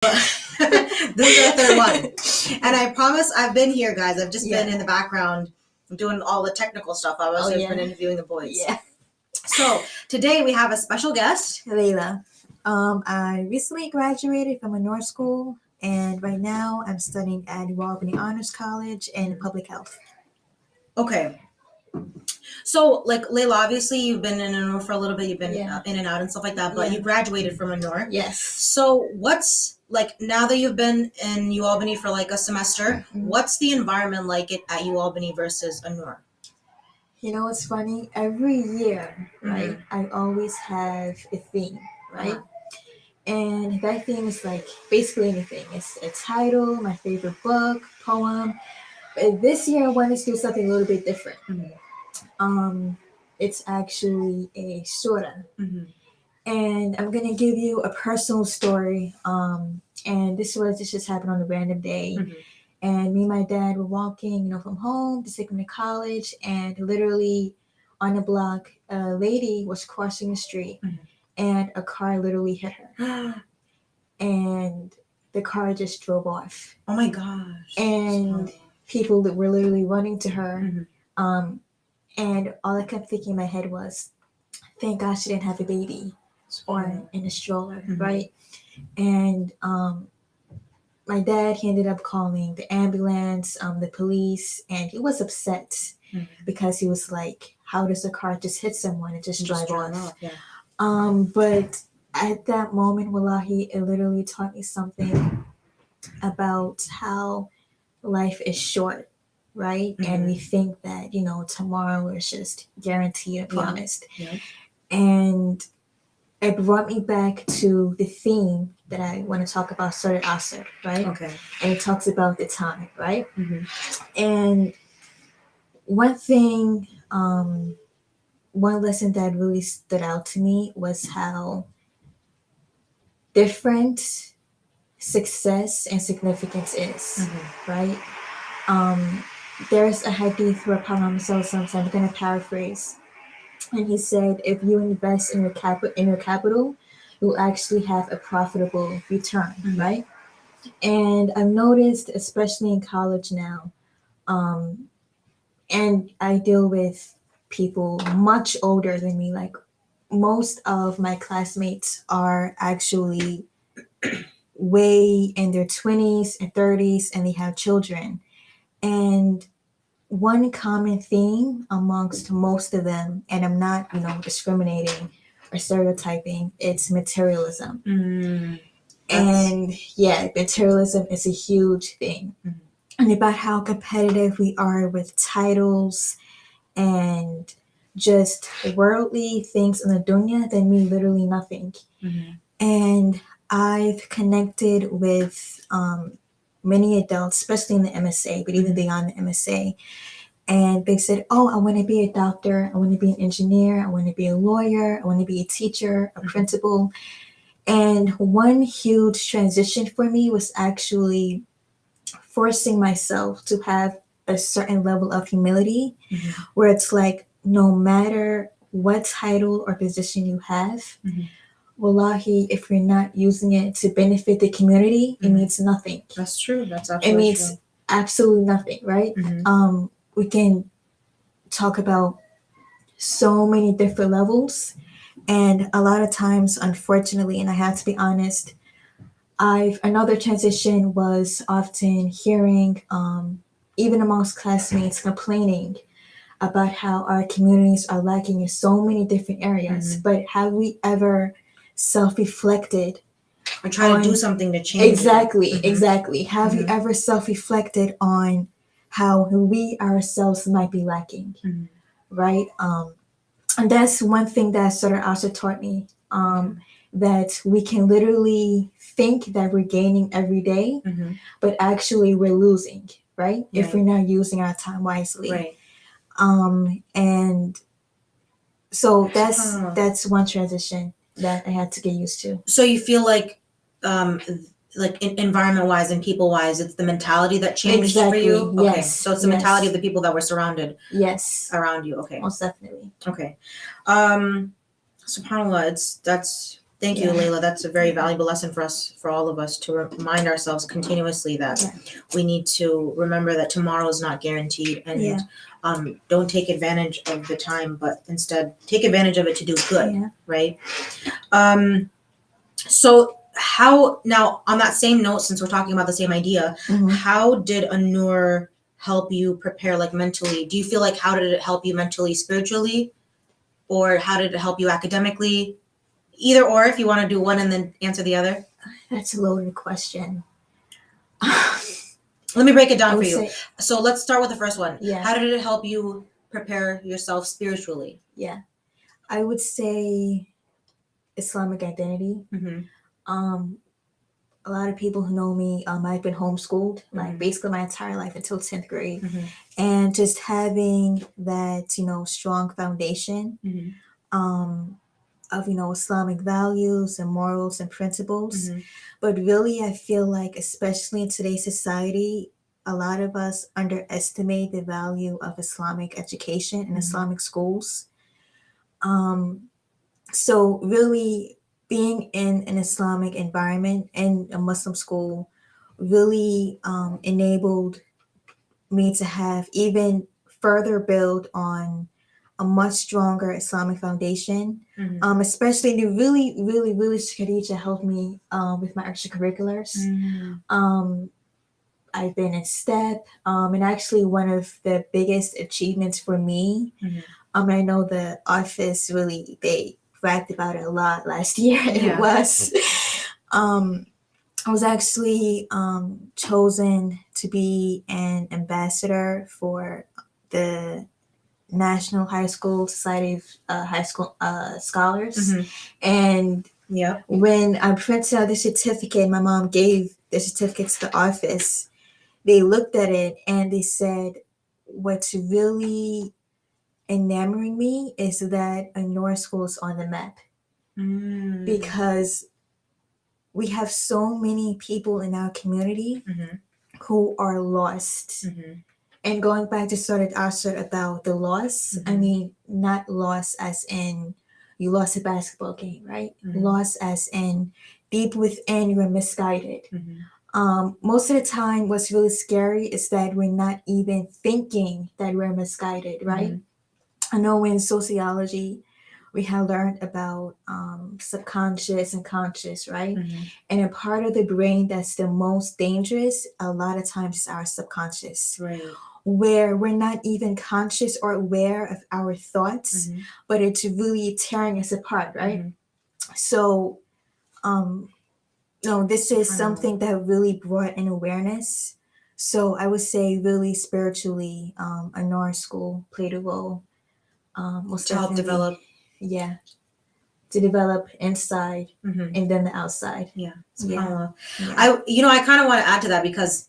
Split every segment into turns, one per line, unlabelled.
This is our third one. And I promise I've been here, guys. I've just been in the background doing all the technical stuff. I've also been interviewing the boys.
Yeah.
So today we have a special guest.
Layla. I recently graduated from Annur school, and right now I'm studying at Alumni Honors College in public health.
Okay. So, like, Layla, obviously you've been in Annur for a little bit. You've been in and out and stuff like that, but you graduated from Annur.
Yes.
So what's, like, now that you've been in UAlbany for, like, a semester, what's the environment like at UAlbany versus Annur?
You know, it's funny. Every year, right, I always have a theme, right? And that theme is, like, basically anything. It's a title, my favorite book, poem. But this year I wanted to do something a little bit different. It's actually a shorta. And I'm gonna give you a personal story. And this just happened on a random day. And me and my dad were walking, from home to take him to college, and literally on the block, a lady was crossing the street, and a car literally hit her, and the car just drove off.
Oh my gosh!
And people that were literally running to her, and all I kept thinking in my head was, "Thank God she didn't have a baby or in a stroller, right?" And my dad, he ended up calling the ambulance, the police, and he was upset because he was like, how does a car just hit someone and just drive off? But at that moment, wallahi, it literally taught me something about how life is short, right? And we think that, tomorrow is just guaranteed or promised. And it brought me back to the theme that I want to talk about, Surah Asr, right?
Okay.
And it talks about the time, right? And one thing, one lesson that really stood out to me was how different success and significance is, right? There's a hadith where Prophet Muhammad, I'm going to paraphrase, and he said, if you invest in your capital, you'll actually have a profitable return, right? And I've noticed, especially in college now, and I deal with people much older than me. Like, most of my classmates are actually way in their 20s and 30s, and they have children. And one common theme amongst most of them, and I'm not, discriminating or stereotyping, it's materialism. And materialism is a huge thing. And about how competitive we are with titles and just worldly things in the dunya that mean literally nothing. And I've connected with many adults, especially in the MSA, but even beyond the MSA. And they said, oh, I want to be a doctor. I want to be an engineer. I want to be a lawyer. I want to be a teacher, a principal. And one huge transition for me was actually forcing myself to have a certain level of humility, where it's like, no matter what title or position you have, wallahi, if you're not using it to benefit the community, it means nothing.
That's true. That's absolutely true.
It means absolutely nothing, right? We can talk about so many different levels, and a lot of times, unfortunately, and I have to be honest, another transition was often hearing, even amongst classmates, complaining about how our communities are lacking in so many different areas. But have we ever self-reflected
or try to do something to change
exactly have you ever self-reflected on how we ourselves might be lacking, right? And that's one thing that sort of also taught me, that we can literally think that we're gaining every day, but actually we're losing, right? If we're not using our time wisely. And so that's one transition that I had to get used to.
So you feel like environment wise and people wise, it's the mentality that changed for you?
Yes.
Okay. So it's the mentality of the people that were surrounded around you. Okay.
Most definitely.
Okay. SubhanAllah, that's Thank you, Layla. That's a very valuable lesson for all of us, to remind ourselves continuously that we need to remember that tomorrow is not guaranteed, and don't take advantage of the time, but instead take advantage of it to do good, right? So how, now on that same note, since we're talking about the same idea, how did Annur help you prepare, like mentally? Do you feel like, how did it help you mentally, spiritually, or how did it help you academically? Either or, if you want to do one and then answer the other.
That's a loaded question.
Let me break it down for you. So let's start with the first one. How did it help you prepare yourself spiritually?
I would say Islamic identity. A lot of people who know me, I've been homeschooled, like basically my entire life until 10th grade. And just having that, strong foundation of, Islamic values and morals and principles. But really, I feel like, especially in today's society, a lot of us underestimate the value of Islamic education and Islamic schools. So really, being in an Islamic environment in a Muslim school really enabled me to have even further build on a much stronger Islamic foundation, especially to really strategic helped me with my extracurriculars. I've been in STEP, and actually one of the biggest achievements for me, I know the office really, they bragged about it a lot last year. It was, I was actually chosen to be an ambassador for the National High School Society of High School Scholars. And when I printed out the certificate, my mom gave the certificate to the office. They looked at it and they said, what's really enamoring me is that Annur School is on the map. Because we have so many people in our community who are lost. And going back to sort of answer about the loss, I mean, not loss as in you lost a basketball game, right? Loss as in deep within you're misguided. Most of the time, what's really scary is that we're not even thinking that we're misguided, right? I know in sociology, we have learned about subconscious and conscious, right? And a part of the brain that's the most dangerous, a lot of times, is our subconscious. Where we're not even conscious or aware of our thoughts, but it's really tearing us apart, right? So, this is something that really brought in awareness. So I would say really spiritually, Annur School played a role.
To help develop.
To develop inside and then the outside.
I kind of want to add to that, because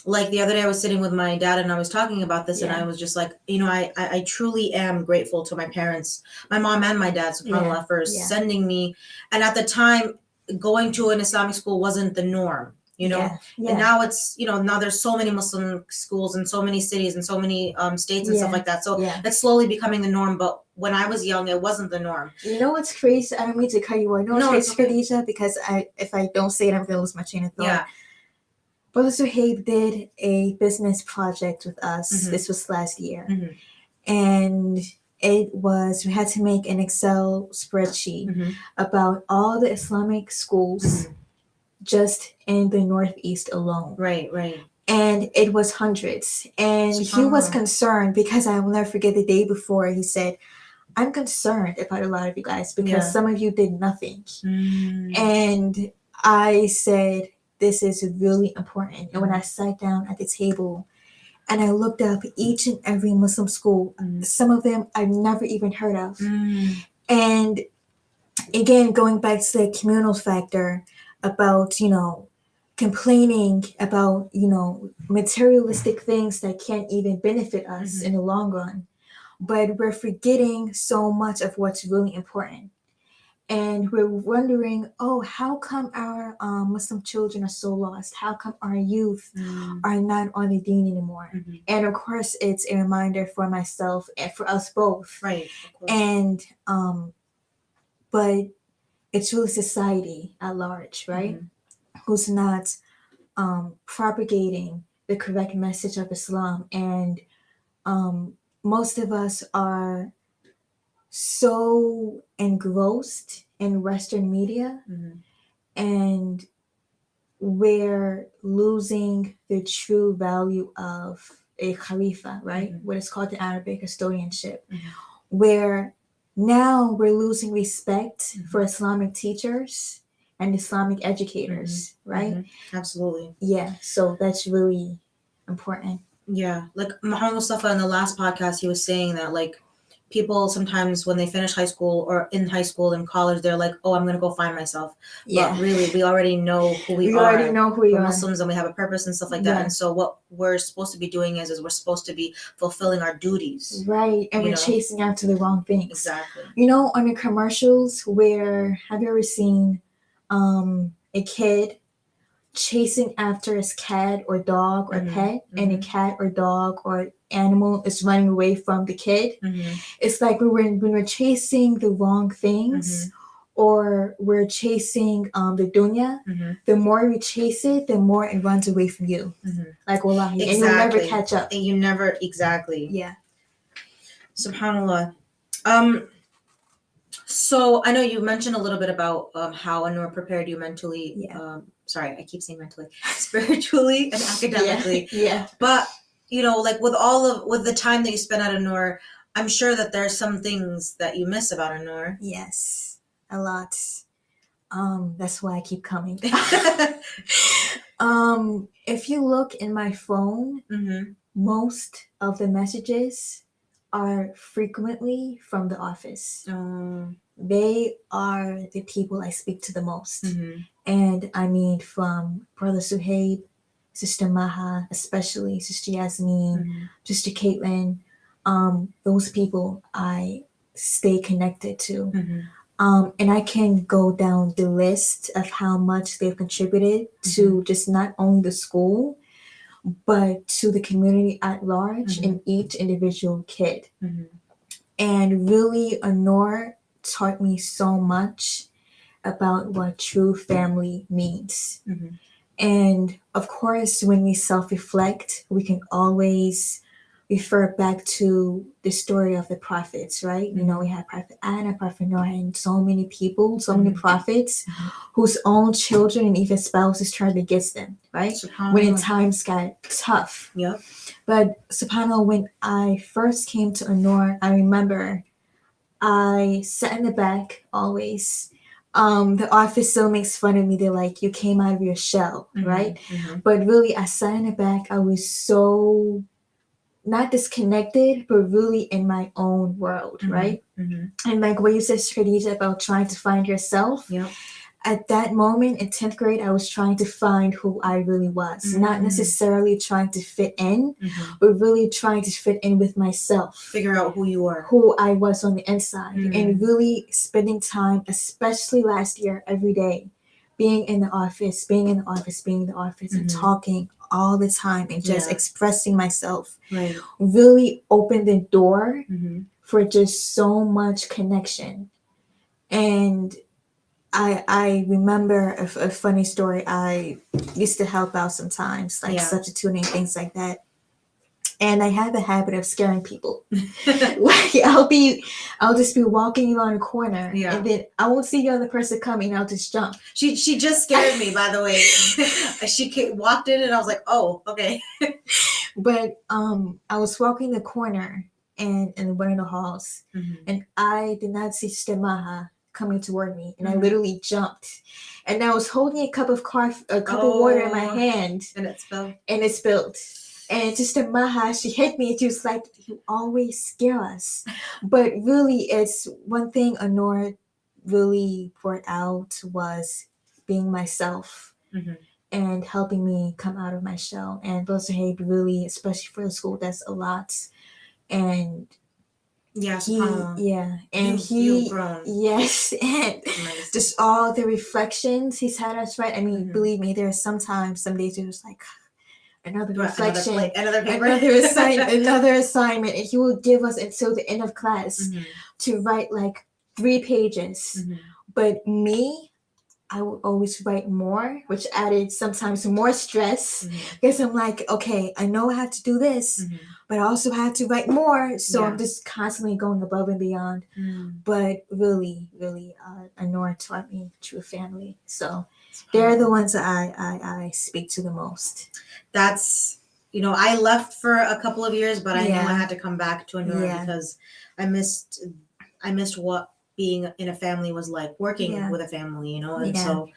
like the other day I was sitting with my dad and I was talking about this and I was just like, I truly am grateful to my parents, my mom and my dad, subhanAllah, for sending me. And at the time, going to an Islamic school wasn't the norm, and now it's, now there's so many Muslim schools in so many cities and so many states and stuff like that. So it's slowly becoming the norm. But when I was young, it wasn't the norm.
You know what's crazy? I don't mean to cut you off. It's crazy, Khadija, because if I don't say it, I'm going to lose my chain of thought. Brother Suhaib did a business project with us. This was last year. And we had to make an Excel spreadsheet about all the Islamic schools just in the Northeast alone.
Right.
And it was hundreds. And he was concerned, because I will never forget the day before, he said, I'm concerned about a lot of you guys because some of you did nothing. And I said, this is really important. And when I sat down at the table and I looked up each and every Muslim school, some of them I've never even heard of. And again, going back to the communal factor about, complaining about, materialistic things that can't even benefit us in the long run. But we're forgetting so much of what's really important. And we're wondering, how come our Muslim children are so lost? How come our youth are not on the deen anymore? And of course, it's a reminder for myself and for us both.
Right.
And, but it's really society at large, right?
Mm-hmm.
Who's not propagating the correct message of Islam. And most of us are so engrossed in Western media,
Mm-hmm.
and we're losing the true value of a khalifa, right?
Mm-hmm.
What is called in Arabic custodianship,
Mm-hmm.
where now we're losing respect
Mm-hmm.
for Islamic teachers and Islamic educators,
Mm-hmm.
right?
Mm-hmm. Absolutely.
Yeah, so that's really important.
Yeah, like Muhammad Mustafa in the last podcast, he was saying that like people sometimes when they finish high school or in high school and college, they're like, "Oh, I'm gonna go find myself."
Yeah,
But really, we already know who we
we
are.
already know who we
We're
are.
Muslims and we have a purpose and stuff like that.
Yeah.
And so what we're supposed to be doing is we're supposed to be fulfilling our duties.
Right, and
You
we're
know?
chasing after the wrong things.
Exactly.
You know, on the commercials, where have you ever seen a kid chasing after his cat or dog or
Mhm,
pet, and a cat or dog or animal is running away from the kid?
Mhm.
It's like when we're chasing the wrong things, or we're chasing the dunya.
Mhm.
The more we chase it, the more it runs away from you.
Mhm.
Like wallahi, and
Exactly.
you'll never catch up.
And you never exactly.
Yeah.
Subhanallah. So I know you mentioned a little bit about how Annur prepared you mentally.
Yeah.
Sorry, I keep saying mentally, spiritually and academically.
Yeah.
But you know, like with the time that you spent at Annur, I'm sure that there's some things that you miss about Annur.
Yes, a lot. That's why I keep coming. If you look in my phone,
Mm-hmm.
most of the messages are frequently from the office. They are the people I speak to the most.
Mm-hmm.
And I mean, from Brother Suhaib, Sister Maha, especially Sister Yasmin, Sister Caitlin, those people I stay connected to. And I can go down the list of how much they've contributed to just not only the school, but to the community at large and each individual kid. And really, Annur taught me so much about what true family means. And of course, when we self-reflect, we can always refer back to the story of the prophets, right? You know, we have Prophet Anna, Prophet Noah, and so many people, so many prophets whose own children and even spouses turned against them, right? When times got tough.
Yep.
But subhanAllah, when I first came to Annur, I remember I sat in the back always. The office still makes fun of me. They're like, you came out of your shell, right? But really, I sat in the back. I was so not disconnected, but really in my own world, right? And like what you said, Khadija, about trying to find yourself.
Yep.
At that moment in 10th grade, I was trying to find who I really was, not necessarily trying to fit in, but really trying to fit in with myself.
Figure out who you are.
Who I was on the inside, and really spending time, especially last year, every day, being in the office, and talking all the time and just expressing myself.
Right.
Really opened the door for just so much connection. And I remember a funny story. I used to help out sometimes, like substituting, things like that. And I have a habit of scaring people. Like I'll just be walking around a corner, and then I won't see the other person coming. I'll just jump.
She just scared me, by the way. She walked in, and I was like, "Oh, okay."
But I was walking the corner and in one of the halls, and I did not see Stemaha coming toward me, and I literally jumped, and I was holding a cup of water in my hand,
and it spilled.
And Sister Maha, she hit me. She was like, "You always scare us," but really, it's one thing Annur really brought out was being myself and helping me come out of my shell. And Brother Suhaib really, especially for the school, that's a lot. And
you've grown.
Yes, and just all the reflections he's had us write. I mean, believe me, there are some days it was like another reflection,
another paper,
another assignment, and he will give us until the end of class to write like 3 pages. But me, I would always write more, which added sometimes more stress because I'm like, okay, I know I have to do this, but I also have to write more. So I'm just constantly going above and beyond. But really, really, Annur taught me true family. So they're the ones that I speak to the most.
That's, I left for a couple of years, but I knew I had to come back to Annur because I missed what being in a family was like, working with a family, and so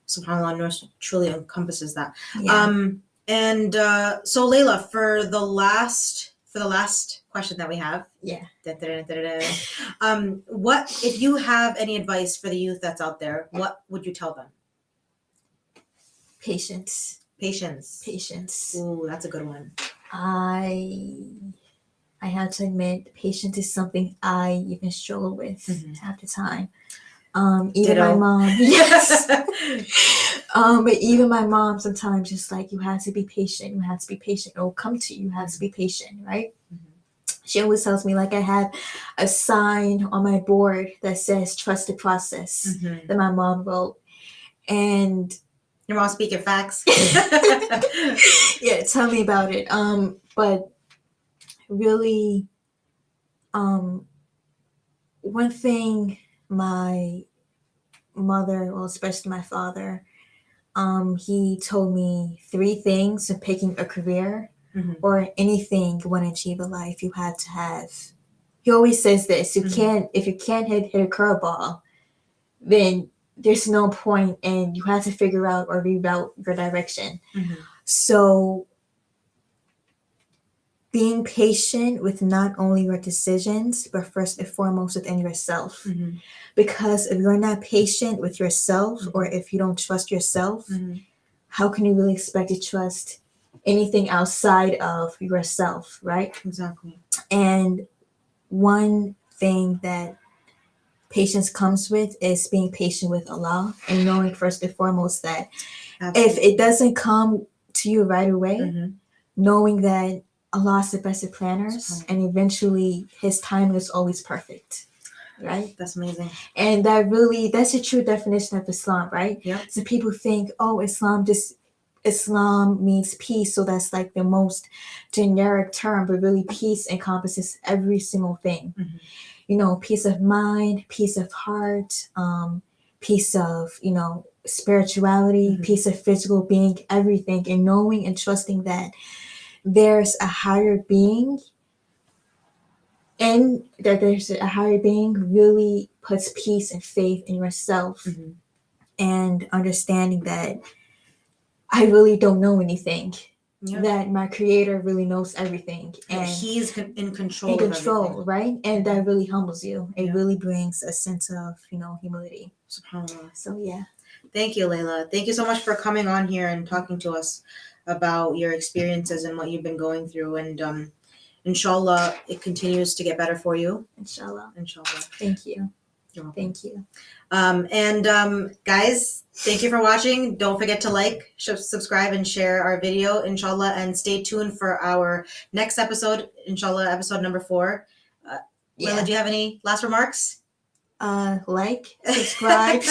subhanAllah, Annur truly encompasses that. And so Layla, for the last question that we have, what if you have any advice for the youth that's out there, what would you tell them?
Patience.
Ooh, that's a good one.
I have to admit, patience is something I even struggle with half the time. Even
Ditto.
my mom, yes. But even my mom sometimes just like, you have to be patient. You have to be patient. It will come to you. You have to be patient, right? She always tells me, like, I have a sign on my board that says "Trust the process" that my mom wrote, and
your mom speaking facts.
Yeah, tell me about it. But really, one thing my mother, well, especially my father, he told me 3 things in picking a career or anything you want to achieve in life. You have to have. He always says this: if you can't hit a curveball, then there's no point, and you have to figure out or reroute your direction. So being patient with not only your decisions, but first and foremost within yourself. Because if you're not patient with yourself, or if you don't trust yourself, how can you really expect to trust anything outside of yourself, right?
Exactly.
And one thing that patience comes with is being patient with Allah, and knowing first and foremost that if it doesn't come to you right away, knowing that Allah is the best of planners, and eventually His timing is always perfect, right?
That's amazing.
And that's a true definition of Islam, right?
Yeah.
So people think, oh, Islam means peace, so that's like the most generic term, but really peace encompasses every single thing. Peace of mind, peace of heart, peace of, spirituality, peace of physical being, everything, and knowing and trusting that there's a higher being, and that there's a higher being really puts peace and faith in yourself, and understanding that I really don't know anything. That my creator really knows everything, and
he's in control of everything.
Right? And that really humbles you. It really brings a sense of humility.
SubhanAllah.
So yeah,
thank you, Layla. Thank you so much for coming on here and talking to us about your experiences and what you've been going through, and inshallah it continues to get better for you.
Inshallah.
Thank you.
You're welcome. Thank you.
Guys, thank you for watching. Don't forget to like, subscribe, and share our video, inshallah, and stay tuned for our next episode, inshallah, episode number 4. Layla, do you have any last remarks?
Like, subscribe.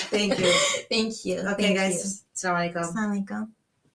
Thank you.
Thank you.
Okay, guys. Assalamu alaikum.
Assalamu alaikum.